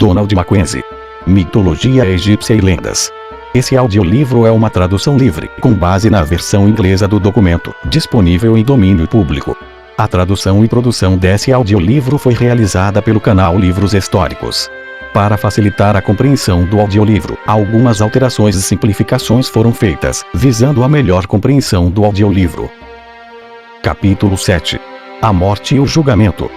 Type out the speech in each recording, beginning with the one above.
Donald Mackenzie. Mitologia egípcia e lendas. Esse audiolivro é uma tradução livre, com base na versão inglesa do documento, disponível em domínio público. A tradução e produção desse audiolivro foi realizada pelo canal Livros Históricos. Para facilitar a compreensão do audiolivro, algumas alterações e simplificações foram feitas, visando a melhor compreensão do audiolivro. Capítulo 7. A morte e o julgamento.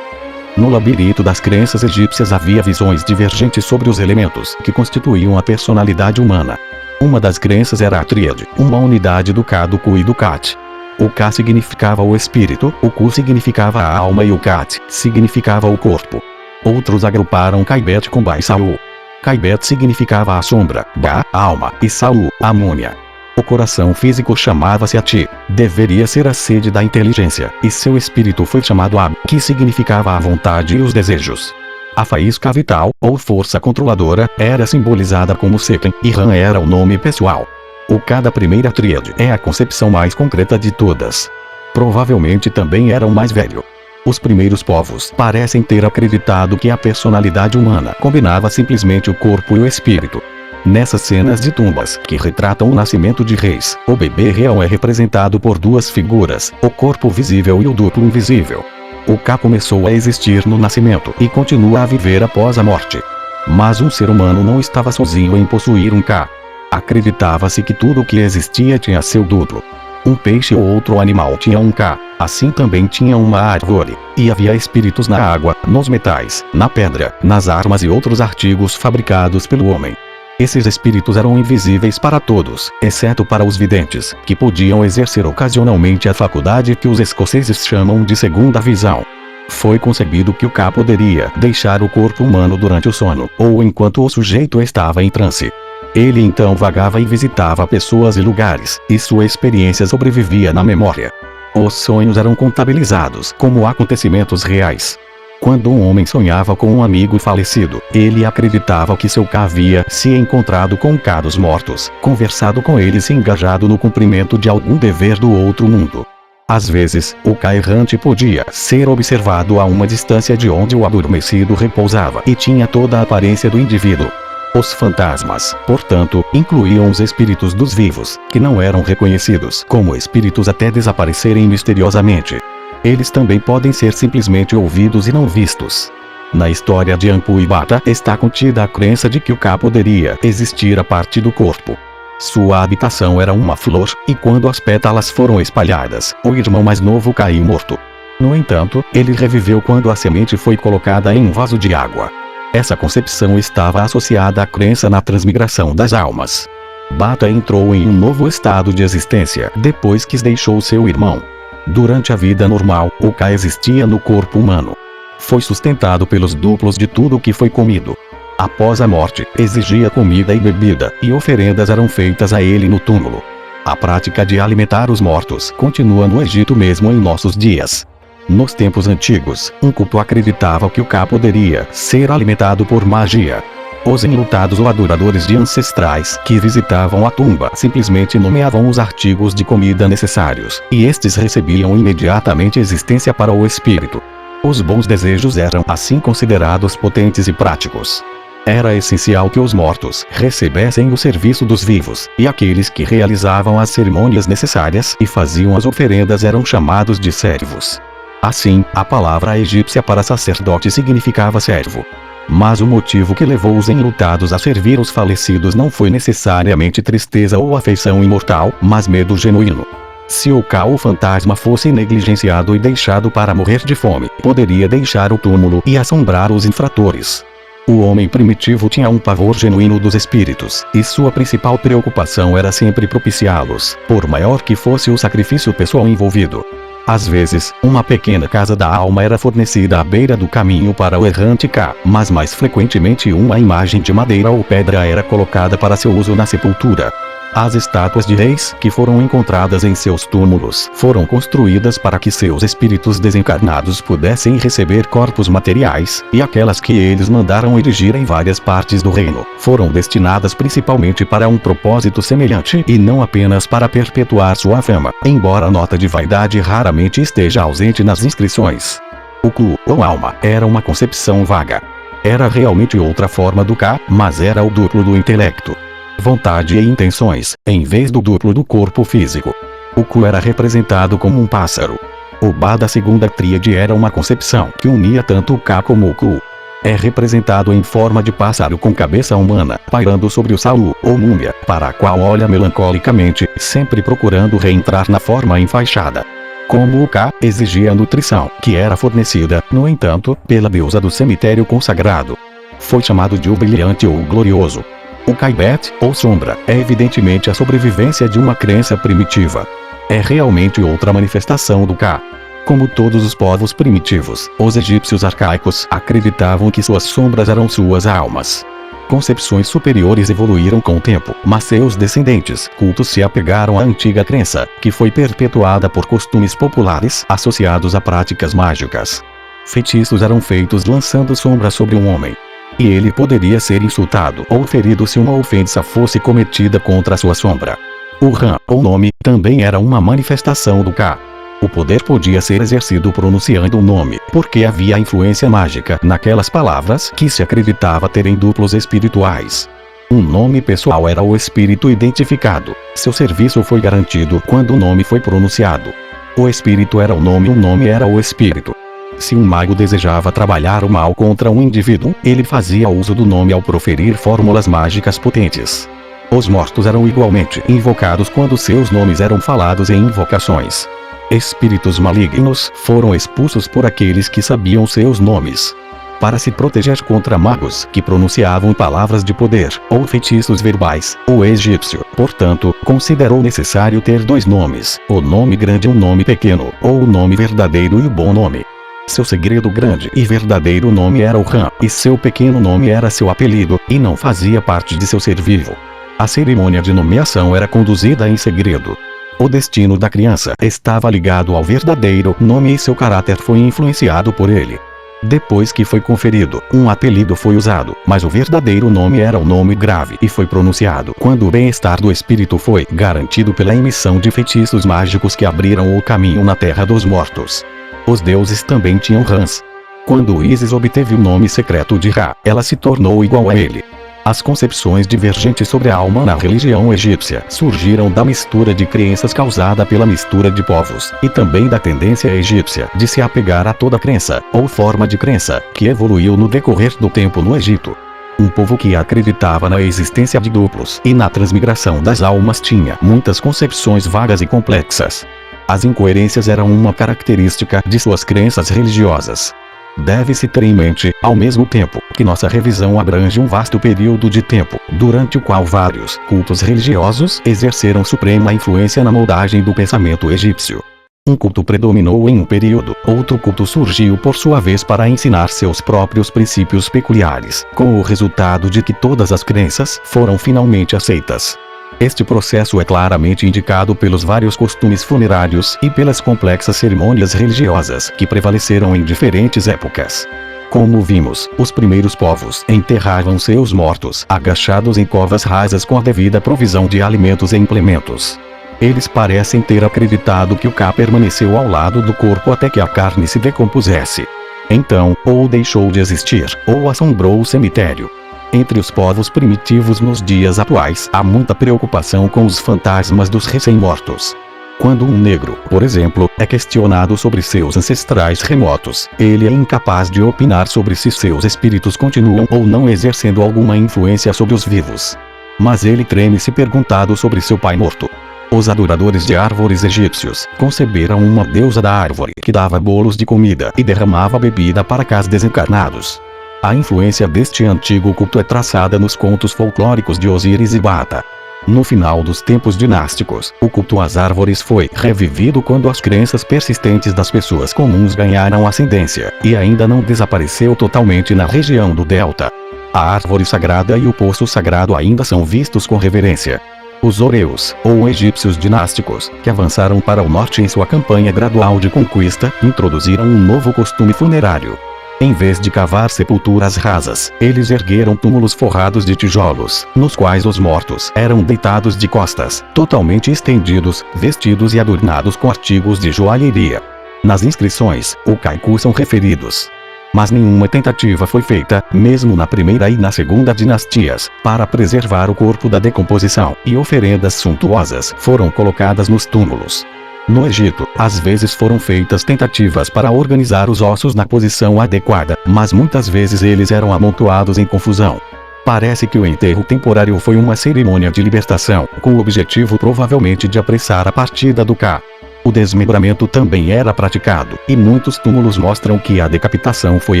No labirinto das crenças egípcias havia visões divergentes sobre os elementos que constituíam a personalidade humana. Uma das crenças era a tríade, uma unidade do Ka, do Ku e do Kat. O Ka significava o espírito, o Ku significava a alma e o Kat significava o corpo. Outros agruparam Kaibet com Ba e Sau. Kaibet significava a sombra, Ba, a alma, e Sau, a amônia. O coração físico chamava-se Ati, deveria ser a sede da inteligência, e seu espírito foi chamado Ab, que significava a vontade e os desejos. A faísca vital, ou força controladora, era simbolizada como Seten, e Ran era o nome pessoal. O Ka da primeira tríade é a concepção mais concreta de todas. Provavelmente também era o mais velho. Os primeiros povos parecem ter acreditado que a personalidade humana combinava simplesmente o corpo e o espírito. Nessas cenas de tumbas, que retratam o nascimento de reis, o bebê real é representado por duas figuras, o corpo visível e o duplo invisível. O Ka começou a existir no nascimento e continua a viver após a morte. Mas um ser humano não estava sozinho em possuir um Ka. Acreditava-se que tudo o que existia tinha seu duplo. Um peixe ou outro animal tinha um Ka, assim também tinha uma árvore, e havia espíritos na água, nos metais, na pedra, nas armas e outros artigos fabricados pelo homem. Esses espíritos eram invisíveis para todos, exceto para os videntes, que podiam exercer ocasionalmente a faculdade que os escoceses chamam de segunda visão. Foi concebido que o Ka poderia deixar o corpo humano durante o sono, ou enquanto o sujeito estava em transe. Ele então vagava e visitava pessoas e lugares, e sua experiência sobrevivia na memória. Os sonhos eram contabilizados como acontecimentos reais. Quando um homem sonhava com um amigo falecido, ele acreditava que seu Ka havia se encontrado com o Ka dos mortos, conversado com eles e engajado no cumprimento de algum dever do outro mundo. Às vezes, o Ka errante podia ser observado a uma distância de onde o adormecido repousava e tinha toda a aparência do indivíduo. Os fantasmas, portanto, incluíam os espíritos dos vivos, que não eram reconhecidos como espíritos até desaparecerem misteriosamente. Eles também podem ser simplesmente ouvidos e não vistos. Na história de Anpu e Bata está contida a crença de que o Ka poderia existir a partir do corpo. Sua habitação era uma flor, e quando as pétalas foram espalhadas, o irmão mais novo caiu morto. No entanto, ele reviveu quando a semente foi colocada em um vaso de água. Essa concepção estava associada à crença na transmigração das almas. Bata entrou em um novo estado de existência depois que deixou seu irmão. Durante a vida normal, o Ka existia no corpo humano. Foi sustentado pelos duplos de tudo o que foi comido. Após a morte, exigia comida e bebida, e oferendas eram feitas a ele no túmulo. A prática de alimentar os mortos continua no Egito mesmo em nossos dias. Nos tempos antigos, um culto acreditava que o Ka poderia ser alimentado por magia. Os enlutados ou adoradores de ancestrais que visitavam a tumba simplesmente nomeavam os artigos de comida necessários, e estes recebiam imediatamente existência para o espírito. Os bons desejos eram assim considerados potentes e práticos. Era essencial que os mortos recebessem o serviço dos vivos, e aqueles que realizavam as cerimônias necessárias e faziam as oferendas eram chamados de servos. Assim, a palavra egípcia para sacerdote significava servo. Mas o motivo que levou os enlutados a servir os falecidos não foi necessariamente tristeza ou afeição imortal, mas medo genuíno. Se o Ka ou fantasma fosse negligenciado e deixado para morrer de fome, poderia deixar o túmulo e assombrar os infratores. O homem primitivo tinha um pavor genuíno dos espíritos, e sua principal preocupação era sempre propiciá-los, por maior que fosse o sacrifício pessoal envolvido. Às vezes, uma pequena casa da alma era fornecida à beira do caminho para o errante Ka, mas mais frequentemente uma imagem de madeira ou pedra era colocada para seu uso na sepultura. As estátuas de reis que foram encontradas em seus túmulos foram construídas para que seus espíritos desencarnados pudessem receber corpos materiais, e aquelas que eles mandaram erigir em várias partes do reino foram destinadas principalmente para um propósito semelhante e não apenas para perpetuar sua fama, embora a nota de vaidade raramente esteja ausente nas inscrições. O Ku, ou alma, era uma concepção vaga. Era realmente outra forma do Ka, mas era o duplo do intelecto, vontade e intenções, em vez do duplo do corpo físico. O Ku era representado como um pássaro. O Ba da segunda tríade era uma concepção que unia tanto o Ka como o Ku. É representado em forma de pássaro com cabeça humana, pairando sobre o Sau, ou múmia, para a qual olha melancolicamente, sempre procurando reentrar na forma enfaixada. Como o Ka, exigia nutrição, que era fornecida, no entanto, pela deusa do cemitério consagrado. Foi chamado de o brilhante ou o glorioso. O Kaibet, ou sombra, é evidentemente a sobrevivência de uma crença primitiva. É realmente outra manifestação do Ka. Como todos os povos primitivos, os egípcios arcaicos acreditavam que suas sombras eram suas almas. Concepções superiores evoluíram com o tempo, mas seus descendentes cultos se apegaram à antiga crença, que foi perpetuada por costumes populares associados a práticas mágicas. Feitiços eram feitos lançando sombra sobre um homem, e ele poderia ser insultado ou ferido se uma ofensa fosse cometida contra sua sombra. O Ran, ou nome, também era uma manifestação do Ka. O poder podia ser exercido pronunciando o nome, porque havia influência mágica naquelas palavras que se acreditava terem duplos espirituais. Um nome pessoal era o espírito identificado. Seu serviço foi garantido quando o nome foi pronunciado. O espírito era o nome era o espírito. Se um mago desejava trabalhar o mal contra um indivíduo, ele fazia uso do nome ao proferir fórmulas mágicas potentes. Os mortos eram igualmente invocados quando seus nomes eram falados em invocações. Espíritos malignos foram expulsos por aqueles que sabiam seus nomes. Para se proteger contra magos que pronunciavam palavras de poder, ou feitiços verbais, o egípcio, portanto, considerou necessário ter dois nomes, o nome grande e o nome pequeno, ou o nome verdadeiro e o bom nome. Seu segredo grande e verdadeiro nome era o Ran, e seu pequeno nome era seu apelido, e não fazia parte de seu ser vivo. A cerimônia de nomeação era conduzida em segredo. O destino da criança estava ligado ao verdadeiro nome e seu caráter foi influenciado por ele. Depois que foi conferido, um apelido foi usado, mas o verdadeiro nome era o nome grave e foi pronunciado quando o bem-estar do espírito foi garantido pela emissão de feitiços mágicos que abriram o caminho na terra dos mortos. Os deuses também tinham Rans. Quando Isis obteve o nome secreto de Ra, ela se tornou igual a ele. As concepções divergentes sobre a alma na religião egípcia surgiram da mistura de crenças causada pela mistura de povos, e também da tendência egípcia de se apegar a toda crença, ou forma de crença, que evoluiu no decorrer do tempo no Egito. Um povo que acreditava na existência de duplos e na transmigração das almas tinha muitas concepções vagas e complexas. As incoerências eram uma característica de suas crenças religiosas. Deve-se ter em mente, ao mesmo tempo, que nossa revisão abrange um vasto período de tempo, durante o qual vários cultos religiosos exerceram suprema influência na moldagem do pensamento egípcio. Um culto predominou em um período, outro culto surgiu por sua vez para ensinar seus próprios princípios peculiares, com o resultado de que todas as crenças foram finalmente aceitas. Este processo é claramente indicado pelos vários costumes funerários e pelas complexas cerimônias religiosas que prevaleceram em diferentes épocas. Como vimos, os primeiros povos enterravam seus mortos agachados em covas rasas com a devida provisão de alimentos e implementos. Eles parecem ter acreditado que o Ka permaneceu ao lado do corpo até que a carne se decompusesse. Então, ou deixou de existir, ou assombrou o cemitério. Entre os povos primitivos nos dias atuais há muita preocupação com os fantasmas dos recém-mortos. Quando um negro, por exemplo, é questionado sobre seus ancestrais remotos, ele é incapaz de opinar sobre se seus espíritos continuam ou não exercendo alguma influência sobre os vivos. Mas ele treme se perguntado sobre seu pai morto. Os adoradores de árvores egípcios conceberam uma deusa da árvore que dava bolos de comida e derramava bebida para cá desencarnados. A influência deste antigo culto é traçada nos contos folclóricos de Osíris e Bata. No final dos tempos dinásticos, o culto às árvores foi revivido quando as crenças persistentes das pessoas comuns ganharam ascendência, e ainda não desapareceu totalmente na região do Delta. A árvore sagrada e o poço sagrado ainda são vistos com reverência. Os Oreus, ou egípcios dinásticos, que avançaram para o norte em sua campanha gradual de conquista, introduziram um novo costume funerário. Em vez de cavar sepulturas rasas, eles ergueram túmulos forrados de tijolos, nos quais os mortos eram deitados de costas, totalmente estendidos, vestidos e adornados com artigos de joalheria. Nas inscrições, o Kaiku são referidos. Mas nenhuma tentativa foi feita, mesmo na primeira e na segunda dinastias, para preservar o corpo da decomposição, e oferendas suntuosas foram colocadas nos túmulos. No Egito, às vezes foram feitas tentativas para organizar os ossos na posição adequada, mas muitas vezes eles eram amontoados em confusão. Parece que o enterro temporário foi uma cerimônia de libertação, com o objetivo provavelmente de apressar a partida do Ka. O desmembramento também era praticado, e muitos túmulos mostram que a decapitação foi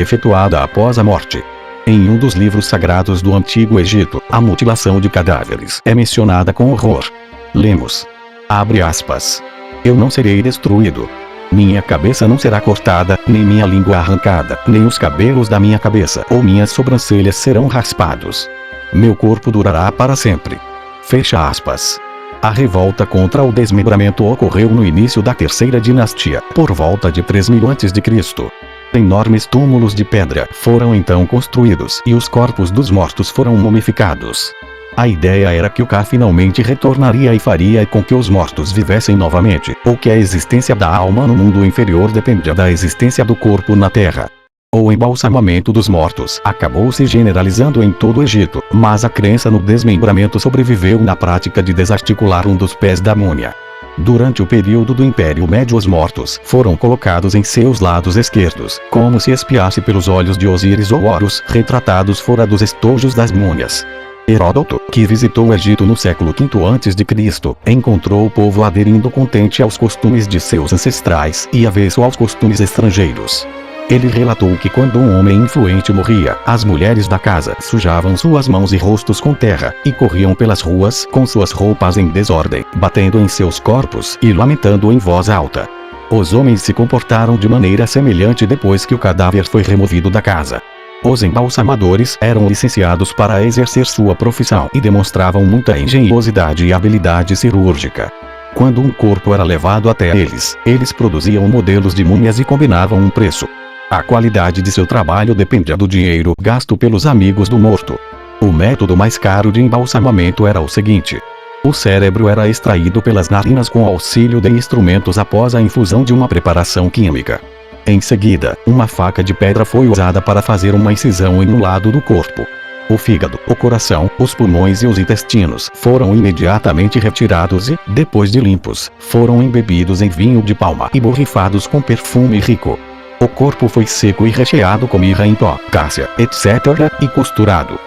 efetuada após a morte. Em um dos livros sagrados do Antigo Egito, a mutilação de cadáveres é mencionada com horror. Lemos. Abre aspas. Eu não serei destruído. Minha cabeça não será cortada, nem minha língua arrancada, nem os cabelos da minha cabeça ou minhas sobrancelhas serão raspados. Meu corpo durará para sempre. Fecha aspas. A revolta contra o desmembramento ocorreu no início da terceira dinastia, por volta de 3000 a.C. Enormes túmulos de pedra foram então construídos e os corpos dos mortos foram mumificados. A ideia era que o Ka finalmente retornaria e faria com que os mortos vivessem novamente, ou que a existência da alma no mundo inferior dependia da existência do corpo na terra. O embalsamamento dos mortos acabou se generalizando em todo o Egito, mas a crença no desmembramento sobreviveu na prática de desarticular um dos pés da múmia. Durante o período do Império Médio, os mortos foram colocados em seus lados esquerdos, como se espiasse pelos olhos de Osíris ou Horus, retratados fora dos estojos das múmias. Heródoto, que visitou o Egito no século V a.C., encontrou o povo aderindo contente aos costumes de seus ancestrais e avesso aos costumes estrangeiros. Ele relatou que quando um homem influente morria, as mulheres da casa sujavam suas mãos e rostos com terra, e corriam pelas ruas com suas roupas em desordem, batendo em seus corpos e lamentando em voz alta. Os homens se comportaram de maneira semelhante depois que o cadáver foi removido da casa. Os embalsamadores eram licenciados para exercer sua profissão e demonstravam muita engenhosidade e habilidade cirúrgica. Quando um corpo era levado até eles, eles produziam modelos de múmias e combinavam um preço. A qualidade de seu trabalho dependia do dinheiro gasto pelos amigos do morto. O método mais caro de embalsamamento era o seguinte: o cérebro era extraído pelas narinas com auxílio de instrumentos após a infusão de uma preparação química. Em seguida, uma faca de pedra foi usada para fazer uma incisão em um lado do corpo. O fígado, o coração, os pulmões e os intestinos foram imediatamente retirados e, depois de limpos, foram embebidos em vinho de palma e borrifados com perfume rico. O corpo foi seco e recheado com mirra em pó, cássia, etc., e costurado.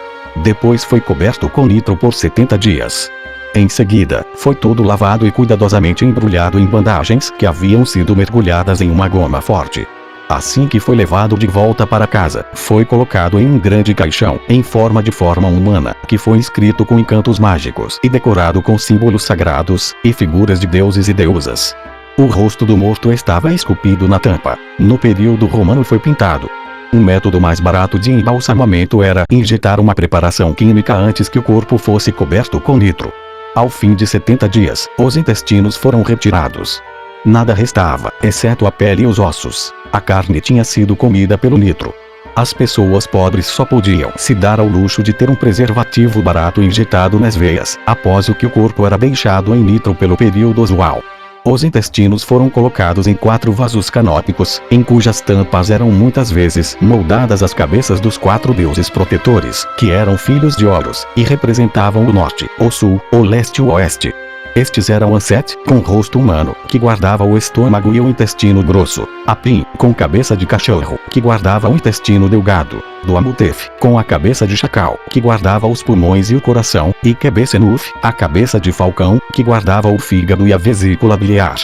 Depois foi coberto com nitro por 70 dias. Em seguida, foi todo lavado e cuidadosamente embrulhado em bandagens que haviam sido mergulhadas em uma goma forte. Assim que foi levado de volta para casa, foi colocado em um grande caixão, em forma de forma humana, que foi inscrito com encantos mágicos e decorado com símbolos sagrados e figuras de deuses e deusas. O rosto do morto estava esculpido na tampa. No período romano foi pintado. Um método mais barato de embalsamamento era injetar uma preparação química antes que o corpo fosse coberto com nitro. Ao fim de 70 dias, os intestinos foram retirados. Nada restava, exceto a pele e os ossos. A carne tinha sido comida pelo nitro. As pessoas pobres só podiam se dar ao luxo de ter um preservativo barato injetado nas veias, após o que o corpo era deixado em nitro pelo período usual. Os intestinos foram colocados em 4 vasos canópicos, em cujas tampas eram muitas vezes moldadas as cabeças dos 4 deuses protetores, que eram filhos de Horus, e representavam o norte, o sul, o leste e o oeste. Estes eram Anset, com rosto humano, que guardava o estômago e o intestino grosso; Apim, com cabeça de cachorro, que guardava o intestino delgado; do Amutef, com a cabeça de chacal, que guardava os pulmões e o coração; e Quebesenuf, a cabeça de falcão, que guardava o fígado e a vesícula biliar.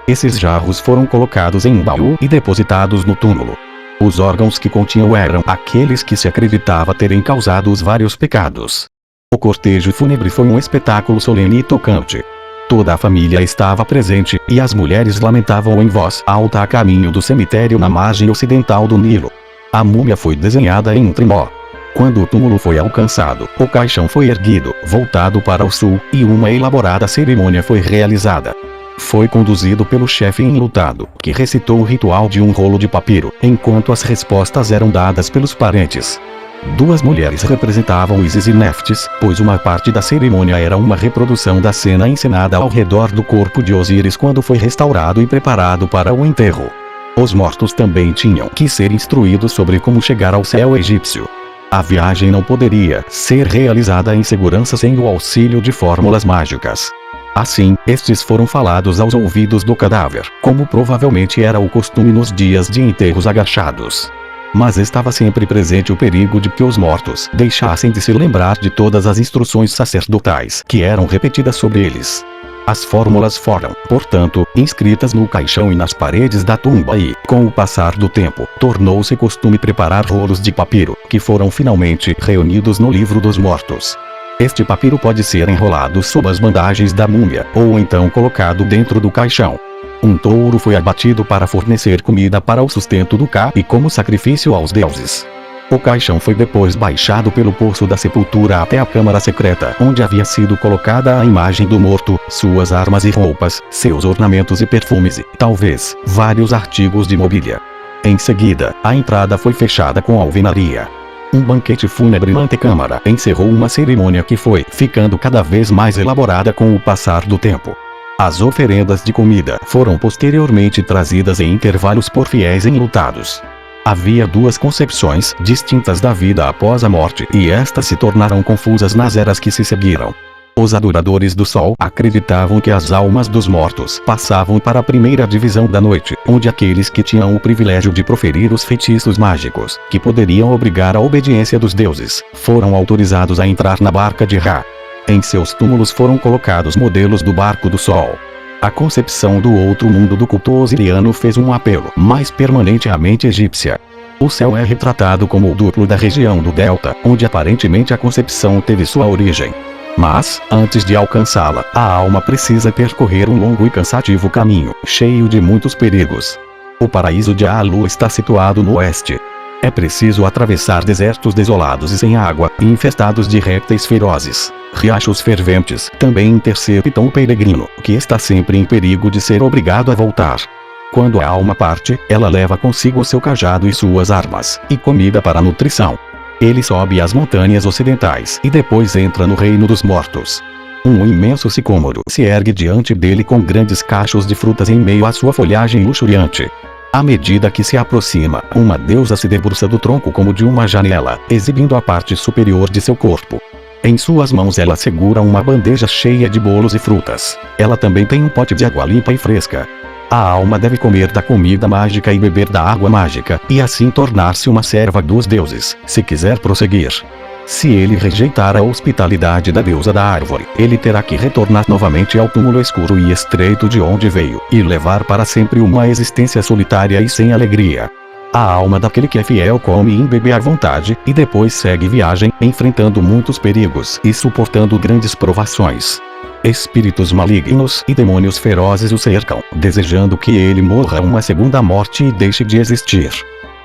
Esses jarros foram colocados em um baú e depositados no túmulo. Os órgãos que continham eram aqueles que se acreditava terem causado os vários pecados. O cortejo fúnebre foi um espetáculo solene e tocante. Toda a família estava presente, e as mulheres lamentavam em voz alta a caminho do cemitério na margem ocidental do Nilo. A múmia foi desenhada em um trimó. Quando o túmulo foi alcançado, o caixão foi erguido, voltado para o sul, e uma elaborada cerimônia foi realizada. Foi conduzido pelo chefe enlutado, que recitou o ritual de um rolo de papiro, enquanto as respostas eram dadas pelos parentes. 2 mulheres representavam Ísis e Neftis, pois uma parte da cerimônia era uma reprodução da cena encenada ao redor do corpo de Osíris quando foi restaurado e preparado para o enterro. Os mortos também tinham que ser instruídos sobre como chegar ao céu egípcio. A viagem não poderia ser realizada em segurança sem o auxílio de fórmulas mágicas. Assim, estes foram falados aos ouvidos do cadáver, como provavelmente era o costume nos dias de enterros agachados. Mas estava sempre presente o perigo de que os mortos deixassem de se lembrar de todas as instruções sacerdotais que eram repetidas sobre eles. As fórmulas foram, portanto, inscritas no caixão e nas paredes da tumba e, com o passar do tempo, tornou-se costume preparar rolos de papiro, que foram finalmente reunidos no livro dos mortos. Este papiro pode ser enrolado sob as bandagens da múmia, ou então colocado dentro do caixão. Um touro foi abatido para fornecer comida para o sustento do Ka e como sacrifício aos deuses. O caixão foi depois baixado pelo poço da sepultura até a câmara secreta, onde havia sido colocada a imagem do morto, suas armas e roupas, seus ornamentos e perfumes e, talvez, vários artigos de mobília. Em seguida, a entrada foi fechada com alvenaria. Um banquete fúnebre na antecâmara encerrou uma cerimônia que foi ficando cada vez mais elaborada com o passar do tempo. As oferendas de comida foram posteriormente trazidas em intervalos por fiéis enlutados. Havia duas concepções distintas da vida após a morte e estas se tornaram confusas nas eras que se seguiram. Os adoradores do sol acreditavam que as almas dos mortos passavam para a primeira divisão da noite, onde aqueles que tinham o privilégio de proferir os feitiços mágicos, que poderiam obrigar a obediência dos deuses, foram autorizados a entrar na barca de Ra. Em seus túmulos foram colocados modelos do barco do sol. A concepção do outro mundo do culto osiriano fez um apelo mais permanente à mente egípcia. O céu é retratado como o duplo da região do delta, onde aparentemente a concepção teve sua origem. Mas, antes de alcançá-la, a alma precisa percorrer um longo e cansativo caminho, cheio de muitos perigos. O paraíso de Aalu está situado no oeste. É preciso atravessar desertos desolados e sem água, e infestados de répteis ferozes. Riachos ferventes também interceptam o peregrino, que está sempre em perigo de ser obrigado a voltar. Quando a alma parte, ela leva consigo seu cajado e suas armas, e comida para a nutrição. Ele sobe as montanhas ocidentais e depois entra no reino dos mortos. Um imenso sicômoro se ergue diante dele com grandes cachos de frutas em meio à sua folhagem luxuriante. À medida que se aproxima, uma deusa se debruça do tronco como de uma janela, exibindo a parte superior de seu corpo. Em suas mãos ela segura uma bandeja cheia de bolos e frutas. Ela também tem um pote de água limpa e fresca. A alma deve comer da comida mágica e beber da água mágica, e assim tornar-se uma serva dos deuses, se quiser prosseguir. Se ele rejeitar a hospitalidade da deusa da árvore, ele terá que retornar novamente ao túmulo escuro e estreito de onde veio, e levar para sempre uma existência solitária e sem alegria. A alma daquele que é fiel come e bebe à vontade, e depois segue viagem, enfrentando muitos perigos e suportando grandes provações. Espíritos malignos e demônios ferozes o cercam, desejando que ele morra uma segunda morte e deixe de existir.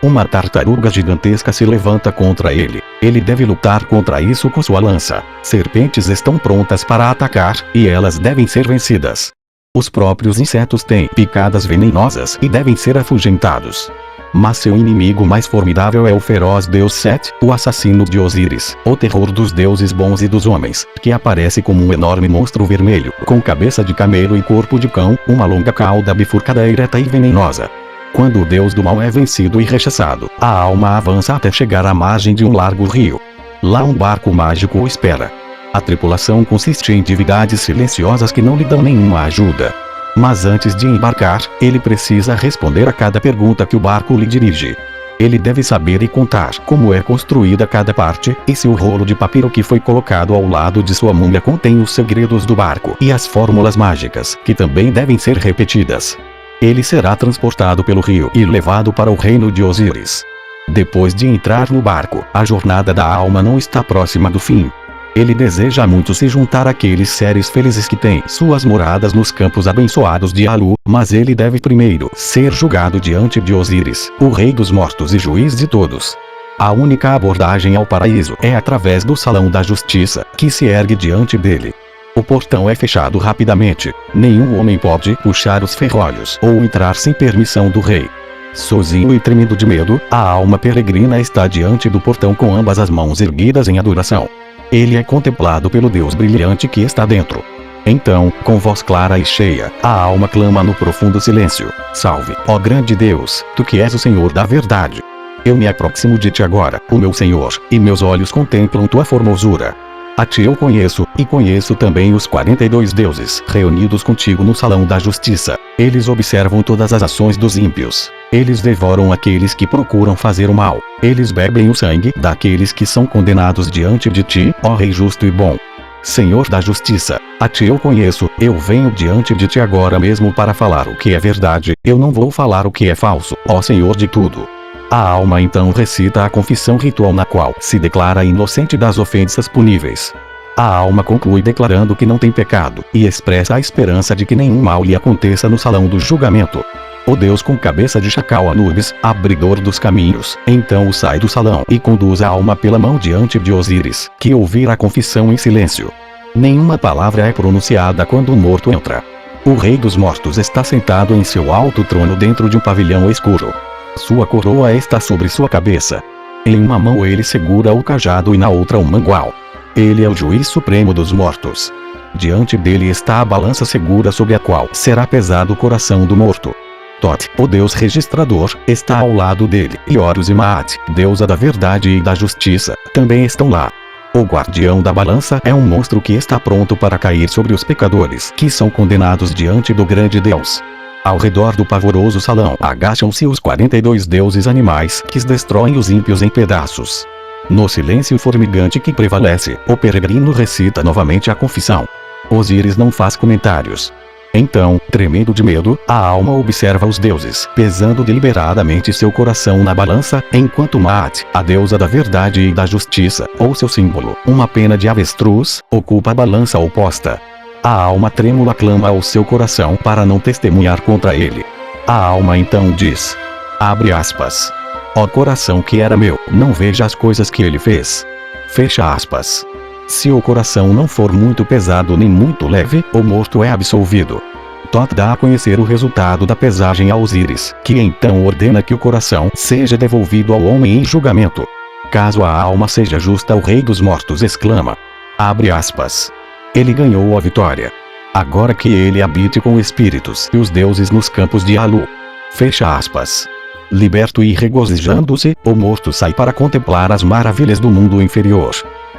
Uma tartaruga gigantesca se levanta contra ele. Ele deve lutar contra isso com sua lança. Serpentes estão prontas para atacar, e elas devem ser vencidas. Os próprios insetos têm picadas venenosas e devem ser afugentados. Mas seu inimigo mais formidável é o feroz deus Set, o assassino de Osíris, o terror dos deuses bons e dos homens, que aparece como um enorme monstro vermelho, com cabeça de camelo e corpo de cão, uma longa cauda bifurcada ereta e venenosa. Quando o deus do mal é vencido e rechaçado, a alma avança até chegar à margem de um largo rio. Lá um barco mágico o espera. A tripulação consiste em divindades silenciosas que não lhe dão nenhuma ajuda. Mas antes de embarcar, ele precisa responder a cada pergunta que o barco lhe dirige. Ele deve saber e contar como é construída cada parte, e se o rolo de papiro que foi colocado ao lado de sua múmia contém os segredos do barco e as fórmulas mágicas, que também devem ser repetidas. Ele será transportado pelo rio e levado para o reino de Osíris. Depois de entrar no barco, a jornada da alma não está próxima do fim. Ele deseja muito se juntar àqueles seres felizes que têm suas moradas nos campos abençoados de Aalu, mas ele deve primeiro ser julgado diante de Osíris, o rei dos mortos e juiz de todos. A única abordagem ao paraíso é através do salão da justiça, que se ergue diante dele. O portão é fechado rapidamente. Nenhum homem pode puxar os ferrolhos ou entrar sem permissão do rei. Sozinho e tremendo de medo, a alma peregrina está diante do portão com ambas as mãos erguidas em adoração. Ele é contemplado pelo Deus brilhante que está dentro. Então, com voz clara e cheia, a alma clama no profundo silêncio: Salve, ó grande Deus, tu que és o Senhor da verdade. Eu me aproximo de ti agora, o meu Senhor, e meus olhos contemplam tua formosura. A ti eu conheço, e conheço também os 42 deuses reunidos contigo no salão da justiça. Eles observam todas as ações dos ímpios. Eles devoram aqueles que procuram fazer o mal. Eles bebem o sangue daqueles que são condenados diante de ti, ó Rei justo e bom. Senhor da justiça, a ti eu conheço, eu venho diante de ti agora mesmo para falar o que é verdade, eu não vou falar o que é falso, ó Senhor de tudo. A alma então recita a confissão ritual na qual se declara inocente das ofensas puníveis. A alma conclui declarando que não tem pecado, e expressa a esperança de que nenhum mal lhe aconteça no salão do julgamento. O Deus com cabeça de chacal Anubis, abridor dos caminhos, então o sai do salão e conduz a alma pela mão diante de Osíris, que ouvira a confissão em silêncio. Nenhuma palavra é pronunciada quando o morto entra. O rei dos mortos está sentado em seu alto trono dentro de um pavilhão escuro. Sua coroa está sobre sua cabeça. Em uma mão ele segura o cajado e na outra o mangual. Ele é o juiz supremo dos mortos. Diante dele está a balança segura sobre a qual será pesado o coração do morto. Tot, o deus registrador, está ao lado dele, e Horus e Maat, deusa da verdade e da justiça, também estão lá. O guardião da balança é um monstro que está pronto para cair sobre os pecadores que são condenados diante do grande Deus. Ao redor do pavoroso salão agacham-se os 42 deuses animais que destroem os ímpios em pedaços. No silêncio formigante que prevalece, o peregrino recita novamente a confissão. Osíris não faz comentários. Então, tremendo de medo, a alma observa os deuses, pesando deliberadamente seu coração na balança, enquanto Maat, a deusa da verdade e da justiça, ou seu símbolo, uma pena de avestruz, ocupa a balança oposta. A alma trêmula clama ao seu coração para não testemunhar contra ele. A alma então diz: abre aspas. Ó coração que era meu, não veja as coisas que ele fez. Fecha aspas. Se o coração não for muito pesado nem muito leve, o morto é absolvido. Tot dá a conhecer o resultado da pesagem a Osíris, que então ordena que o coração seja devolvido ao homem em julgamento. Caso a alma seja justa, o rei dos mortos exclama: abre aspas. Ele ganhou a vitória. Agora que ele habite com espíritos e os deuses nos campos de Alu. Fecha aspas. Liberto e regozijando-se, o morto sai para contemplar as maravilhas do mundo inferior.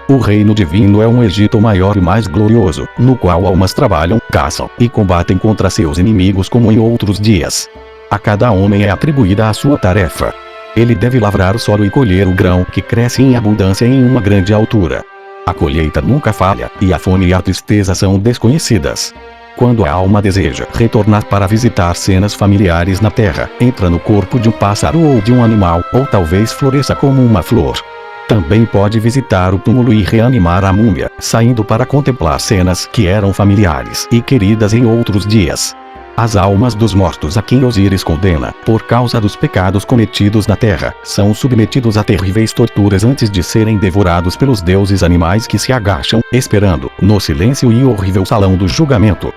O reino divino é um Egito maior e mais glorioso, no qual almas trabalham, caçam e combatem contra seus inimigos como em outros dias. A cada homem é atribuída a sua tarefa. Ele deve lavrar o solo e colher o grão que cresce em abundância em uma grande altura. A colheita nunca falha, e a fome e a tristeza são desconhecidas. Quando a alma deseja retornar para visitar cenas familiares na terra, entra no corpo de um pássaro ou de um animal, ou talvez floresça como uma flor. Também pode visitar o túmulo e reanimar a múmia, saindo para contemplar cenas que eram familiares e queridas em outros dias. As almas dos mortos a quem Osíris condena, por causa dos pecados cometidos na terra, são submetidos a terríveis torturas antes de serem devorados pelos deuses animais que se agacham, esperando, no silêncio e horrível salão do julgamento.